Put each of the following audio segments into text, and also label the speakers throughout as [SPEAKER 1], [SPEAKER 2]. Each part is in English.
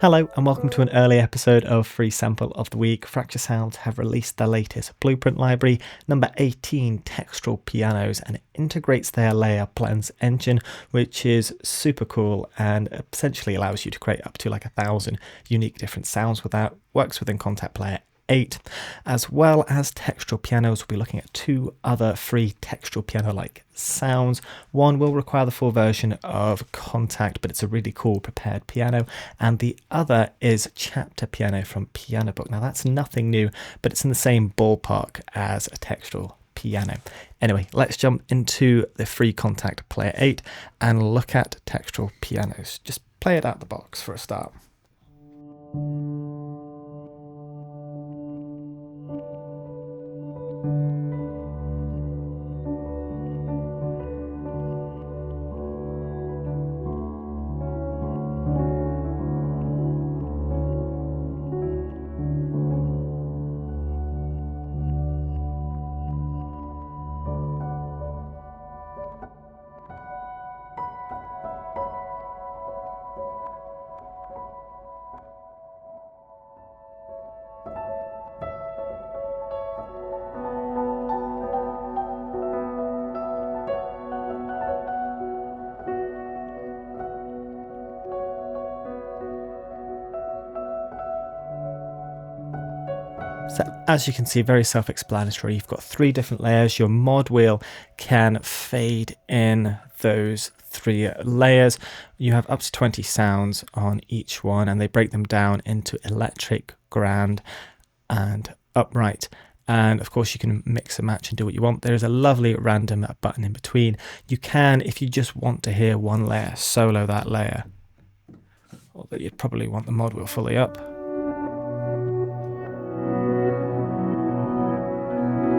[SPEAKER 1] Hello and welcome to an early episode of Free Sample of the Week. Fracture Sounds have released their latest blueprint library, number 18, Textural Pianos, and it integrates their layer blends engine, which is super cool and essentially allows you to create up to like 1,000 unique different sounds without works within Kontakt Player 8. As well as Textural Pianos, we'll be looking at two other free Textural Piano-like sounds. One will require the full version of Kontakt, but it's a really cool prepared piano, and the other is Chapter Piano from Pianobook. Now that's nothing new, but it's in the same ballpark as a Textural Piano. Anyway, let's jump into the free Kontakt Player 8 and look at Textural Pianos. Just play it out the box for a start. So as you can see, very self-explanatory. You've got three different layers. Your mod wheel can fade in those three layers. You have up to 20 sounds on each one, and they break them down into electric, grand, and upright. And of course you can mix and match and do what you want. There is a lovely random button in between. You can, if you just want to hear one layer, solo that layer. Although you'd probably want the mod wheel fully up.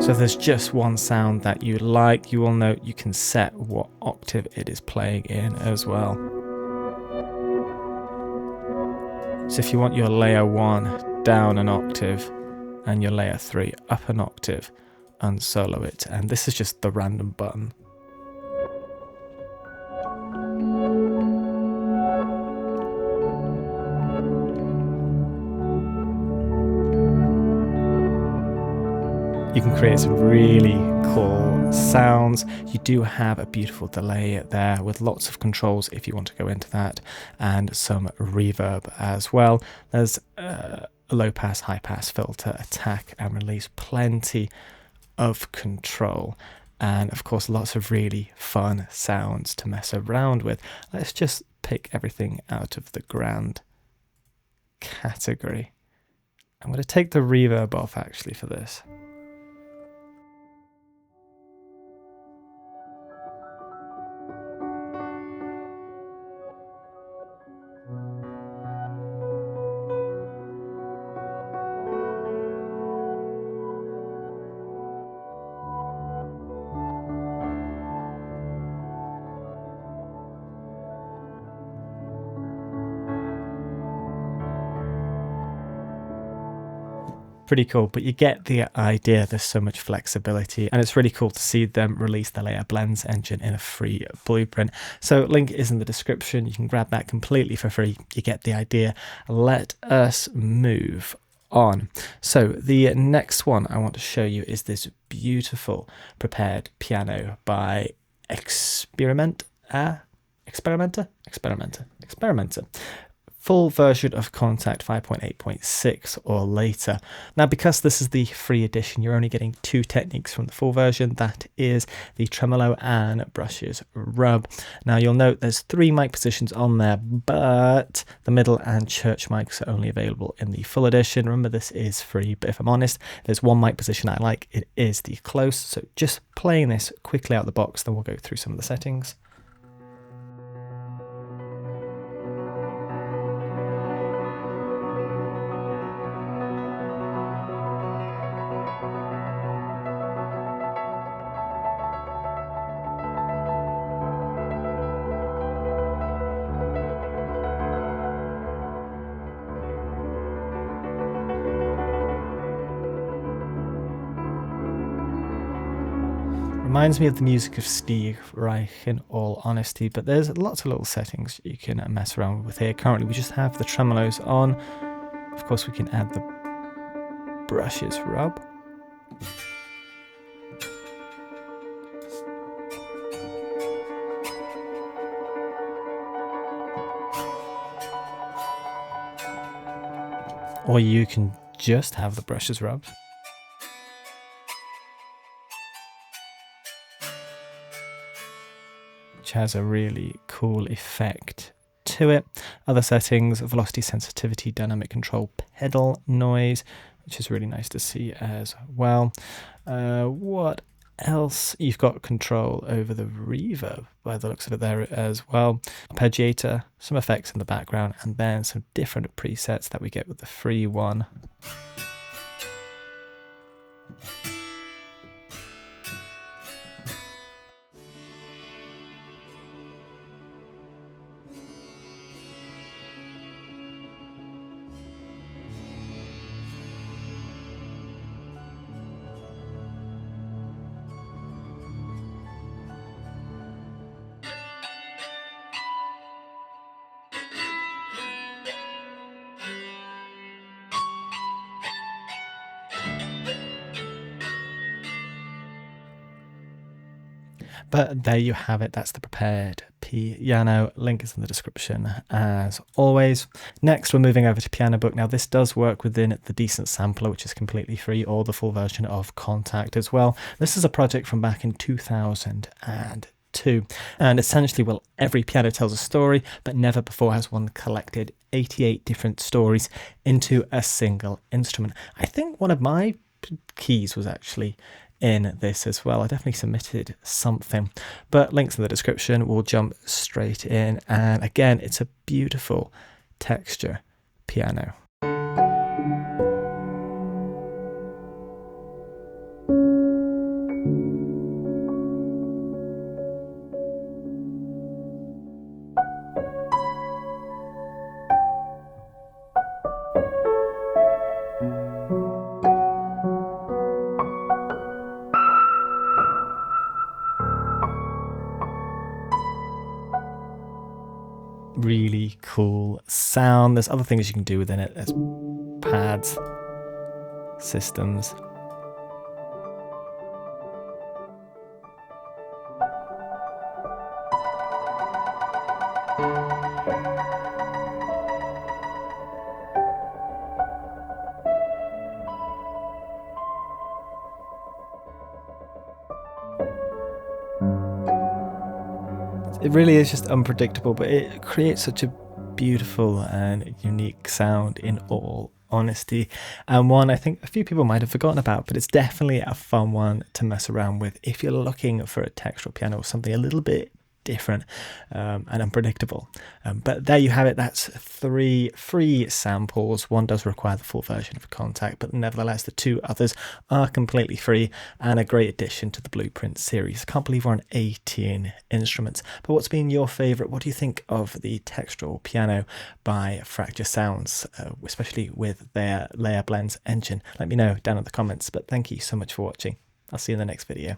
[SPEAKER 1] So if there's just one sound that you like, you will note you can set what octave it is playing in as well. So if you want your layer 1 down an octave and your layer 3 up an octave, unsolo it. And this is just the random button. You can create some really cool sounds. You do have a beautiful delay there with lots of controls if you want to go into that, and some reverb as well. There's a low pass, high pass filter, attack and release, plenty of control, and of course lots of really fun sounds to mess around with. Let's just pick everything out of the grand category. I'm going to take the reverb off actually for this. Pretty cool, but you get the idea. There's so much flexibility, and it's really cool to see them release the layer blends engine in a free blueprint. So link is in the description. You can grab that completely for free. You get the idea. Let us move on. So the next one I want to show you is this beautiful prepared piano by Experimenta. Full version of Kontakt 5.8.6 or later. Now, because this is the free edition, you're only getting two techniques from the full version. That is the tremolo and brushes rub. Now, you'll note there's 3 mic positions on there, but the middle and church mics are only available in the full edition. Remember, this is free, but if I'm honest, there's one mic position I like. It is the close. So just playing this quickly out the box, then we'll go through some of the settings. Reminds me of the music of Steve Reich, in all honesty, but there's lots of little settings you can mess around with here. Currently we just have the tremolos on. Of course we can add the brushes rub. Or you can just have the brushes rubbed. Which has a really cool effect to it. Other settings: velocity, sensitivity, dynamic control, pedal noise, which is really nice to see as well. What else? You've got control over the reverb by the looks of it there as well. Arpeggiator, some effects in the background, and then some different presets that we get with the free one. But there you have it. That's the Prepared Piano. Link is in the description as always. Next, we're moving over to Pianobook. Now, this does work within the Decent Sampler, which is completely free, or the full version of Kontakt as well. This is a project from back in 2002. And essentially, well, every piano tells a story, but never before has one collected 88 different stories into a single instrument. I think one of my keys was actually in this as well. I definitely submitted something, but links in the description. We'll jump straight in, and again, it's a beautiful texture piano. Really cool sound. There's other things you can do within it. There's pads, systems. It really is just unpredictable, but it creates such a beautiful and unique sound in all honesty, and one I think a few people might have forgotten about, but it's definitely a fun one to mess around with if you're looking for a textural piano or something a little bit different and unpredictable. But there you have it. That's 3 free samples. One does require the full version of Kontakt, but nevertheless the 2 others are completely free and a great addition to the Blueprint series. I can't believe we're on 18 instruments. But what's been your favorite? What do you think of the Textural Piano by Fracture Sounds, especially with their Layer Blends engine? Let me know down in the comments. But thank you so much for watching. I'll see you in the next video.